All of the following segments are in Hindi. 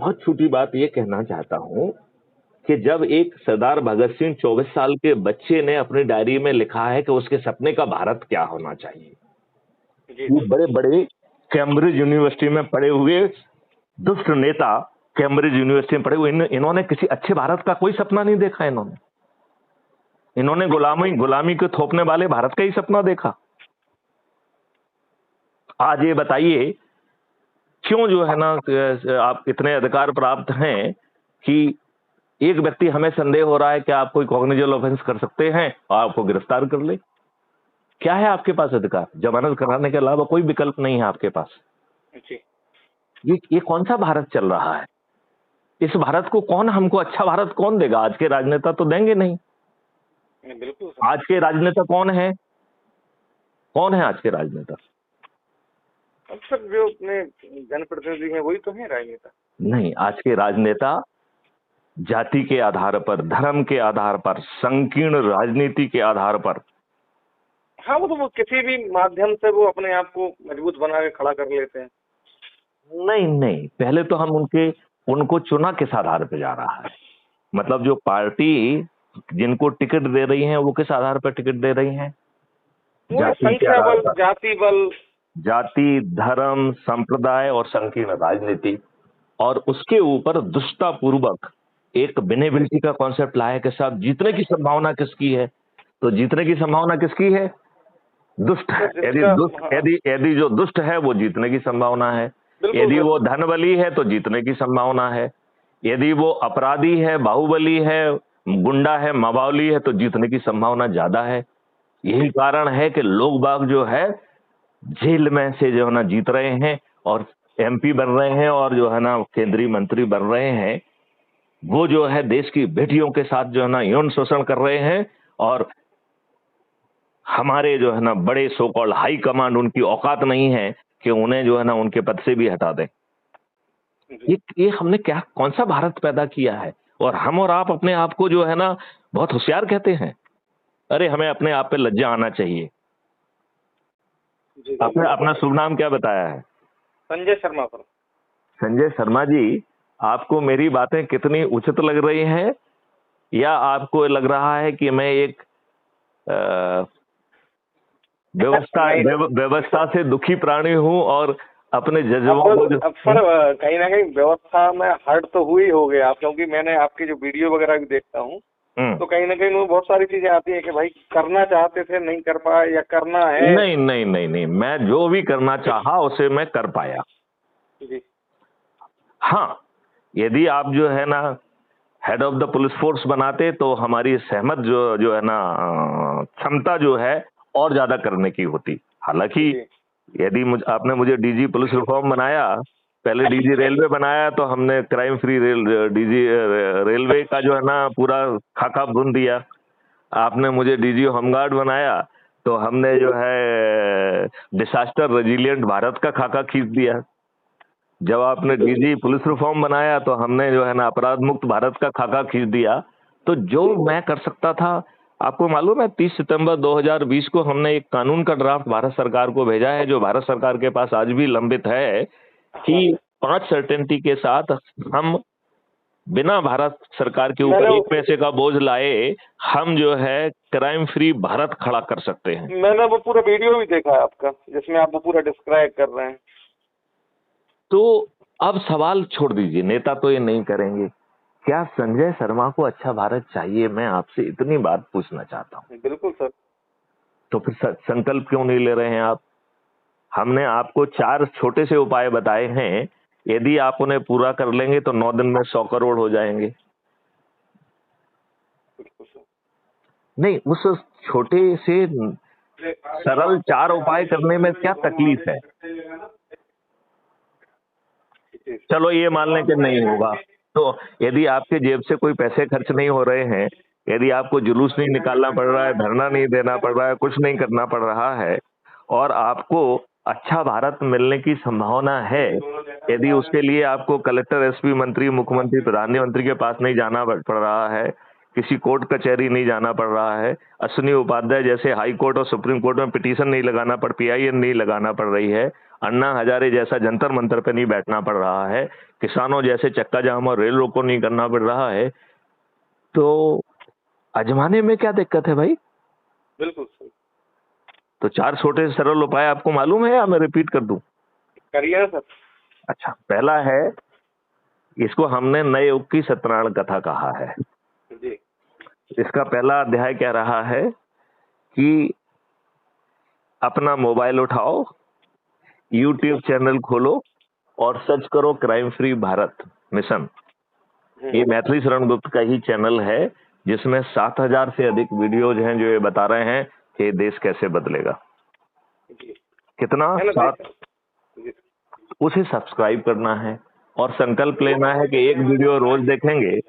बहुत छोटी बात ये कहना चाहता हूँ कि जब एक सरदार भगत सिंह 24 साल के बच्चे ने अपनी डायरी में लिखा है कि उसके सपने का भारत क्या होना चाहिए, ये बड़े बड़े कैम्ब्रिज यूनिवर्सिटी में पढ़े हुए दुष्ट नेता, कैम्ब्रिज यूनिवर्सिटी में पढ़े हुए, इन्होंने किसी अच्छे भारत का कोई सपना नहीं देखा। इन्होंने गुलामी को थोपने वाले भारत का ही सपना देखा। आज ये बताइए क्यों जो है ना आप इतने अधिकार प्राप्त हैं कि एक व्यक्ति, हमें संदेह हो रहा है कि आप कोई कॉग्निजेबल ऑफेंस कर सकते हैं और आपको गिरफ्तार कर ले। क्या है आपके पास अधिकार? जमानत कराने के अलावा कोई विकल्प नहीं है आपके पास। ये कौन सा भारत चल रहा है? इस भारत को कौन, हमको अच्छा भारत कौन देगा? आज के राजनेता तो देंगे नहीं। बिल्कुल। आज के राजनेता कौन है? कौन है आज के राजनेता? अक्सर जो अपने जनप्रतिनिधि हैं वही तो है राजनेता। नहीं, आज के राजनेता जाति के आधार पर, धर्म के आधार पर, संकीर्ण राजनीति के आधार पर, हाँ वो किसी भी माध्यम से वो अपने आप को मजबूत बना के खड़ा कर लेते हैं। नहीं, पहले तो हम उनको चुना किस आधार पर जा रहा है, मतलब जो पार्टी जिनको टिकट दे रही है वो किस आधार पर टिकट दे रही है? संख्या बल, जाति बल, जाति, धर्म, संप्रदाय और संकीर्ण राजनीति, और उसके ऊपर दुष्टता पूर्वक एक बेनेबिलिटी का कॉन्सेप्ट लाया कि साहब जीतने की संभावना किसकी है? तो जीतने की संभावना किसकी है? दुष्ट है। यदि जो दुष्ट है वो जीतने की संभावना है, यदि वो धनबली है तो जीतने की संभावना है, यदि वो अपराधी है, बाहुबली है, गुंडा है, मवाली है तो जीतने की संभावना ज्यादा है। यही कारण है कि लोग बाग जो है जेल में से जो है ना जीत रहे हैं और एमपी बन रहे हैं और जो है ना केंद्रीय मंत्री बन रहे हैं। वो जो है देश की बेटियों के साथ जो है ना यौन शोषण कर रहे हैं और हमारे जो है ना बड़े सो कॉल्ड हाई कमांड, उनकी औकात नहीं है कि उन्हें जो है ना उनके पद से भी हटा दें। ये हमने क्या, कौन सा भारत पैदा किया है? और हम और आप अपने आप को जो है ना बहुत होशियार कहते हैं। अरे हमें अपने आप पे लज्जा आना चाहिए। आपने अपना शुभ नाम क्या बताया है? संजय शर्मा। पर संजय शर्मा जी, आपको मेरी बातें कितनी उचित लग रही हैं, या आपको लग रहा है कि मैं एक व्यवस्था से दुखी प्राणी हूं और अपने जज्बों को अक्सर कहीं ना कहीं व्यवस्था में हर्ट तो हुई हो गए आप, क्योंकि मैंने आपकी जो वीडियो वगैरह भी देखता हूँ तो कहीं ना कहीं बहुत सारी चीजें आती है कि भाई करना चाहते थे नहीं कर पाए या करना है। नहीं, मैं जो भी करना चाहा उसे मैं कर पाया जी। हाँ, यदि आप जो है ना head of the police force बनाते तो हमारी सहमत जो है ना क्षमता जो है और ज्यादा करने की होती। हालांकि यदि आपने मुझे डीजी पुलिस रिफॉर्म बनाया, पहले डीजी रेलवे बनाया तो हमने क्राइम फ्री डीजी रेलवे का जो है ना पूरा खाका बुन दिया। आपने मुझे डीजी होमगार्ड बनाया तो हमने जो है डिसास्टर रेजिलिएंट भारत का खाका खींच दिया। जब आपने डीजी पुलिस रिफॉर्म बनाया तो हमने जो है ना अपराध मुक्त भारत का खाका खींच दिया। तो जो मैं कर सकता था, आपको मालूम है 30 सितंबर 2020 को हमने एक कानून का ड्राफ्ट भारत सरकार को भेजा है, जो भारत सरकार के पास आज भी लंबित है, कि 5 सर्टेनिटी के साथ हम बिना भारत सरकार के ऊपर एक पैसे का बोझ लाए हम जो है क्राइम फ्री भारत खड़ा कर सकते हैं। मैंने वो पूरा वीडियो भी देखा है आपका, जिसमें आप वो पूरा डिस्क्राइब कर रहे हैं। तो अब सवाल छोड़ दीजिए, नेता तो ये नहीं करेंगे, क्या संजय शर्मा को अच्छा भारत चाहिए? मैं आपसे इतनी बात पूछना चाहता हूँ। बिल्कुल सर। तो फिर संकल्प क्यों नहीं ले रहे हैं आप? हमने आपको 4 छोटे से उपाय बताए हैं, यदि आप उन्हें पूरा कर लेंगे तो 9 दिन में 100 करोड़ हो जाएंगे। नहीं, उस छोटे से सरल 4 उपाय करने में क्या तकलीफ है? चलो ये मान लें कि नहीं होगा, तो यदि आपके जेब से कोई पैसे खर्च नहीं हो रहे हैं, यदि आपको जुलूस नहीं निकालना पड़ रहा है, धरना नहीं देना पड़ रहा है, कुछ नहीं करना पड़ रहा है, और आपको अच्छा भारत मिलने की संभावना है, यदि उसके लिए आपको कलेक्टर, एसपी, मंत्री, मुख्यमंत्री, प्रधानमंत्री के पास नहीं जाना पड़ रहा है, किसी कोर्ट कचहरी नहीं जाना पड़ रहा है, अश्विनी उपाध्याय जैसे हाई कोर्ट और सुप्रीम कोर्ट में पिटीशन नहीं लगाना PIL नहीं लगाना पड़ रही है, अन्ना हजारे जैसा जंतर मंतर पे नहीं बैठना पड़ रहा है, किसानों जैसे चक्का जाम और रेल रोको नहीं करना पड़ रहा है, तो आजमाने में क्या दिक्कत है भाई? बिल्कुल सही। तो 4 छोटे सरल उपाय आपको मालूम है या मैं रिपीट कर दूं? करिए सर। अच्छा, पहला है, इसको हमने नए युग की सत्यनारायण कथा कहा है जी। इसका पहला अध्याय कह रहा है कि अपना मोबाइल उठाओ, YouTube चैनल खोलो और सर्च करो क्राइम फ्री भारत मिशन। ये मैथिली शरण गुप्त का ही चैनल है जिसमें 7,000 से अधिक वीडियोज हैं जो ये बता रहे हैं कि देश कैसे बदलेगा। कितना? 7। उसे सब्सक्राइब करना है और संकल्प लेना है कि एक वीडियो रोज देखेंगे।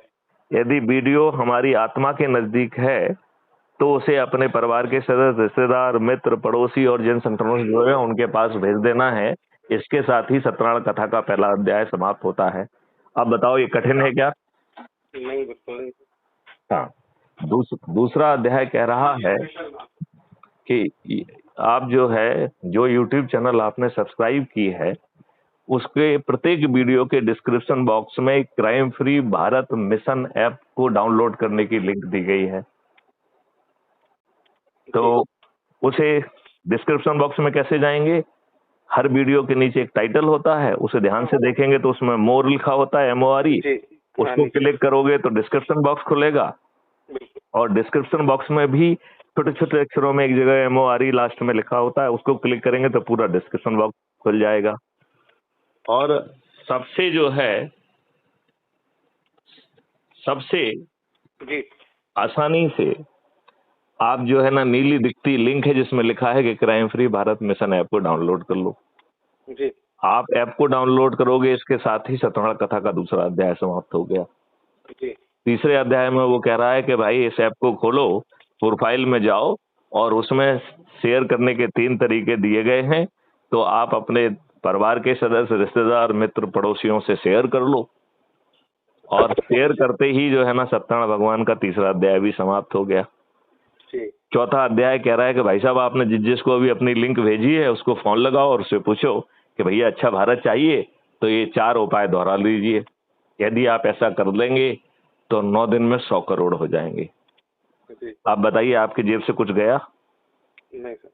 यदि वीडियो हमारी आत्मा के नजदीक है तो उसे अपने परिवार के सदस्य, रिश्तेदार, मित्र, पड़ोसी और जिन संगठनों से जुड़े हैं उनके पास भेज देना है। इसके साथ ही सत्यनारायण कथा का पहला अध्याय समाप्त होता है। अब बताओ ये कठिन है क्या? नहीं, बिल्कुल नहीं। हाँ, दूसरा अध्याय कह रहा है कि आप जो YouTube चैनल आपने सब्सक्राइब की है उसके प्रत्येक वीडियो के डिस्क्रिप्शन बॉक्स में crime free Bharat mission app को डाउनलोड करने की लिंक दी गई है। तो उसे डिस्क्रिप्शन बॉक्स में कैसे जाएंगे? हर वीडियो के नीचे एक टाइटल होता है, उसे ध्यान से देखेंगे तो उसमें मोर लिखा होता है, MORE। उसको क्लिक करोगे तो डिस्क्रिप्शन बॉक्स खुलेगा और डिस्क्रिप्शन बॉक्स में भी छोटे छोटे अक्षरों में एक जगह MORE लास्ट में लिखा होता है, उसको क्लिक करेंगे तो पूरा डिस्क्रिप्शन बॉक्स खुल जाएगा। और सबसे आसानी से आप नीली दिखती लिंक है जिसमें लिखा है कि crime free Bharat mission app को डाउनलोड कर लो जी। आप ऐप को डाउनलोड करोगे, इसके साथ ही सत्यनारायण कथा का दूसरा अध्याय समाप्त हो गया जी। तीसरे अध्याय में वो कह रहा है कि भाई इस ऐप को खोलो, प्रोफाइल में जाओ और उसमें शेयर करने के 3 तरीके दिए गए हैं, तो आप अपने परिवार के सदस्य, रिश्तेदार, मित्र, पड़ोसियों से शेयर कर लो और शेयर करते ही सत्यनारायण भगवान का तीसरा अध्याय भी समाप्त हो गया। चौथा अध्याय कह रहा है कि भाई साहब आपने जिसको अभी अपनी लिंक भेजी है उसको फोन लगाओ और उससे पूछो कि भैया अच्छा भारत चाहिए तो ये 4 उपाय दोहरा लीजिए। यदि आप ऐसा कर लेंगे तो 9 दिन में 100 करोड़ हो जाएंगे। आप बताइए, आपकी जेब से कुछ गया? नहीं सर।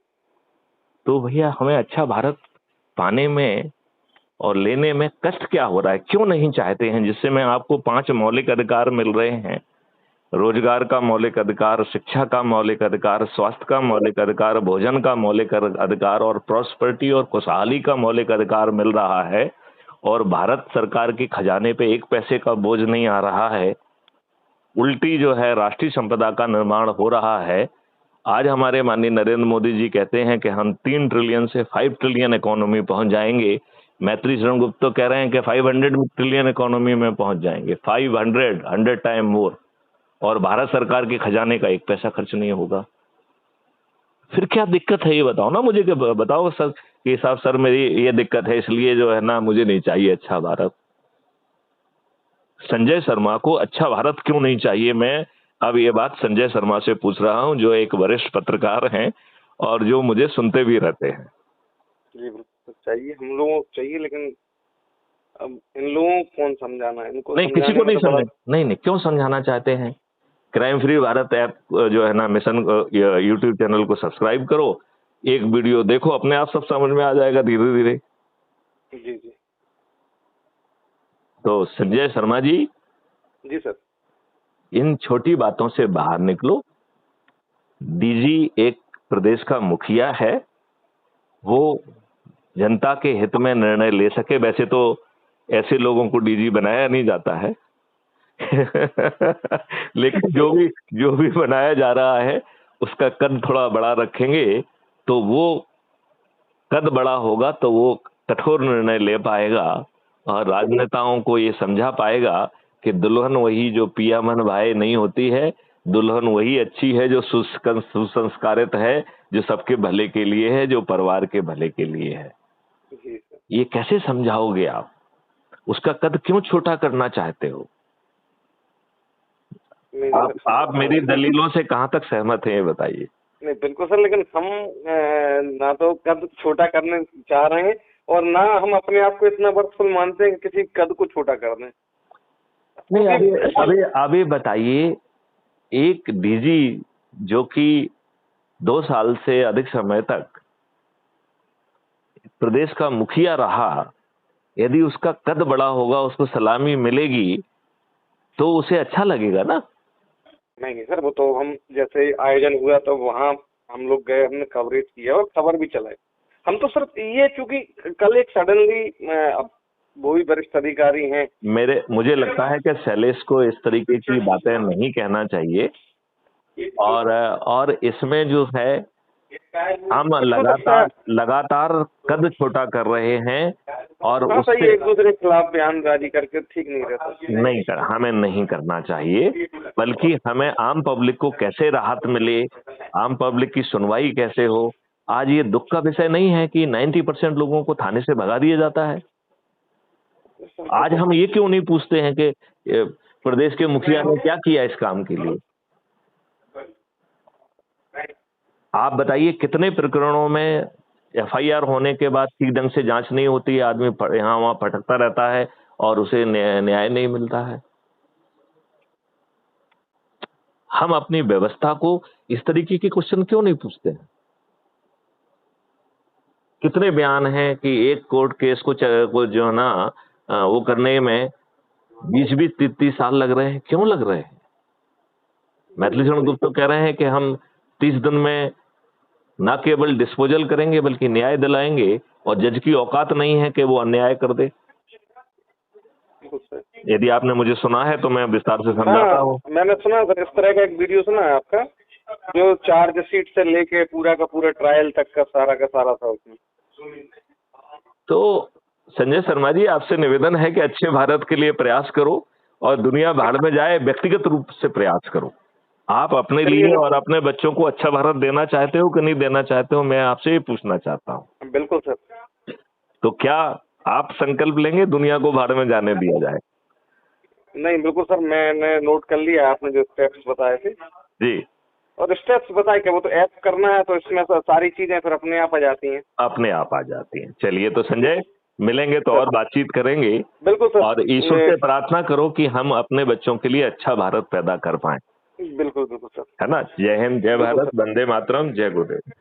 तो भैया हमें अच्छा भारत पाने में और लेने में कष्ट क्या हो रहा है, क्यों नहीं चाहते हैं? जिससे मैं आपको 5 मौलिक अधिकार मिल रहे हैं, रोजगार का मौलिक अधिकार, शिक्षा का मौलिक अधिकार, स्वास्थ्य का मौलिक अधिकार, भोजन का मौलिक अधिकार और प्रॉस्पेरिटी और खुशहाली का मौलिक अधिकार मिल रहा है और भारत सरकार के खजाने पे 1 पैसे का बोझ नहीं आ रहा है। उल्टी राष्ट्रीय संपदा का निर्माण हो रहा है। आज हमारे माननीय नरेंद्र मोदी जी कहते हैं कि हम 3 ट्रिलियन से 5 ट्रिलियन इकोनॉमी पहुंच जाएंगे। मैथिली शरण गुप्त तो कह रहे हैं कि 500 ट्रिलियन इकोनॉमी में पहुंच जाएंगे, 100 टाइम मोर, और भारत सरकार के खजाने का 1 पैसा खर्च नहीं होगा। फिर क्या दिक्कत है ये बताओ ना मुझे, कि बताओ सर कि साहब सर मेरी ये दिक्कत है इसलिए मुझे नहीं चाहिए अच्छा भारत। संजय शर्मा को अच्छा भारत क्यों नहीं चाहिए? मैं अब ये बात संजय शर्मा से पूछ रहा हूं जो एक वरिष्ठ पत्रकार हैं और जो मुझे सुनते भी रहते हैं। जी बिल्कुल चाहिए, हम लोगों को चाहिए, लेकिन अब इन लोगों को कौन समझाना है? इनको नहीं, किसी को नहीं समझ, नहीं क्यों समझाना चाहते हैं? Crime free Bharat app mission YouTube channel को सब्सक्राइब करो, एक वीडियो देखो, अपने आप सब समझ में आ जाएगा धीरे धीरे। जी जी। तो संजय शर्मा जी सर, इन छोटी बातों से बाहर निकलो। डीजी एक प्रदेश का मुखिया है, वो जनता के हित में निर्णय ले सके। वैसे तो ऐसे लोगों को डीजी बनाया नहीं जाता है लेकिन जो भी बनाया जा रहा है उसका कद थोड़ा बड़ा रखेंगे तो वो कद बड़ा होगा तो वो कठोर निर्णय ले पाएगा और राजनेताओं को ये समझा पाएगा कि दुल्हन वही जो पिया मन भाए नहीं होती है, दुल्हन वही अच्छी है जो सुसंस्कारित है, जो सबके भले के लिए है, जो परिवार के भले के लिए है। ये कैसे समझाओगे आप? उसका कद क्यों छोटा करना चाहते हो? आप मेरी दलीलों से कहाँ तक सहमत हैं ये बताइए। नहीं बिल्कुल सर, लेकिन हम ना तो कद छोटा करने चाह रहे हैं और ना हम अपने आप को इतना वर्थफुल मानते हैं कि किसी कद को छोटा कर दें। नहीं, अभी बताइए, एक डीजी जो कि 2 साल से अधिक समय तक प्रदेश का मुखिया रहा, यदि उसका कद बड़ा होगा, उसको सलामी मिलेगी तो उसे अच्छा लगेगा ना। नहीं सर, वो तो हम जैसे आयोजन हुआ तो वहाँ हम लोग गए, हमने कवरेज किया और खबर भी चलाई। हम तो सर ये चूंकि कल एक सडनली वो भी वरिष्ठ अधिकारी हैं, मुझे लगता है कि शैलेश को इस तरीके की बातें नहीं कहना चाहिए। और इसमें जो है हम लगातार कद छोटा कर रहे हैं और उससे एक दूसरे के खिलाफ बयानबाजी करके ठीक नहीं रहता। हमें नहीं करना चाहिए, बल्कि हमें आम पब्लिक को कैसे राहत मिले, आम पब्लिक की सुनवाई कैसे हो। आज ये दुख का विषय नहीं है कि 90% लोगों को थाने से भगा दिया जाता है। आज हम ये क्यों नहीं पूछते हैं कि प्रदेश के मुखिया ने क्या किया इस काम के लिए। आप बताइए, कितने प्रकरणों में एफआईआर होने के बाद ठीक ढंग से जांच नहीं होती है, आदमी यहाँ वहां भटकता रहता है और उसे न्याय नहीं मिलता है। हम अपनी व्यवस्था को इस तरीके के क्वेश्चन क्यों नहीं पूछते हैं। कितने बयान हैं कि एक कोर्ट केस को जो है ना वो करने में 20-20, 30 साल लग रहे हैं। क्यों लग रहे हैं? मैथिलीशरण गुप्ता तो कह रहे हैं कि हम 30 दिन में ना केवल डिस्पोजल करेंगे बल्कि न्याय दिलाएंगे, और जज की औकात नहीं है कि वो अन्याय कर दे। यदि आपने मुझे सुना है तो मैं विस्तार से समझाता हूँ। मैंने सुना सर, इस तरह का एक वीडियो सुना है आपका, जो चार्जशीट से लेके पूरा का पूरा ट्रायल तक का सारा था उसमें। तो संजय शर्मा जी, आपसे निवेदन है कि अच्छे भारत के लिए प्रयास करो और दुनिया भाड़ में जाए, व्यक्तिगत रूप से प्रयास करो। आप अपने लिए और अपने बच्चों को अच्छा भारत देना चाहते हो कि नहीं देना चाहते हो, मैं आपसे ये पूछना चाहता हूँ। बिल्कुल सर। तो क्या आप संकल्प लेंगे दुनिया को भाड़ में जाने दिया जाए? नहीं बिल्कुल सर, मैंने नोट कर लिया आपने जो स्टेप्स बताए थे जी। और स्टेप्स बताए कि वो तो ऐप करना है, तो इसमें सारी चीजें फिर अपने आप आ जाती हैं। अपने आप आ जाती हैं। चलिए, तो संजय, मिलेंगे तो और बातचीत करेंगे। बिल्कुल सर। और ईश्वर से प्रार्थना करो कि हम अपने बच्चों के लिए अच्छा भारत पैदा कर पाएं। बिल्कुल बिल्कुल सर। है ना। जय हिंद, जय भारत, वंदे मातरम, जय गुरुदेव।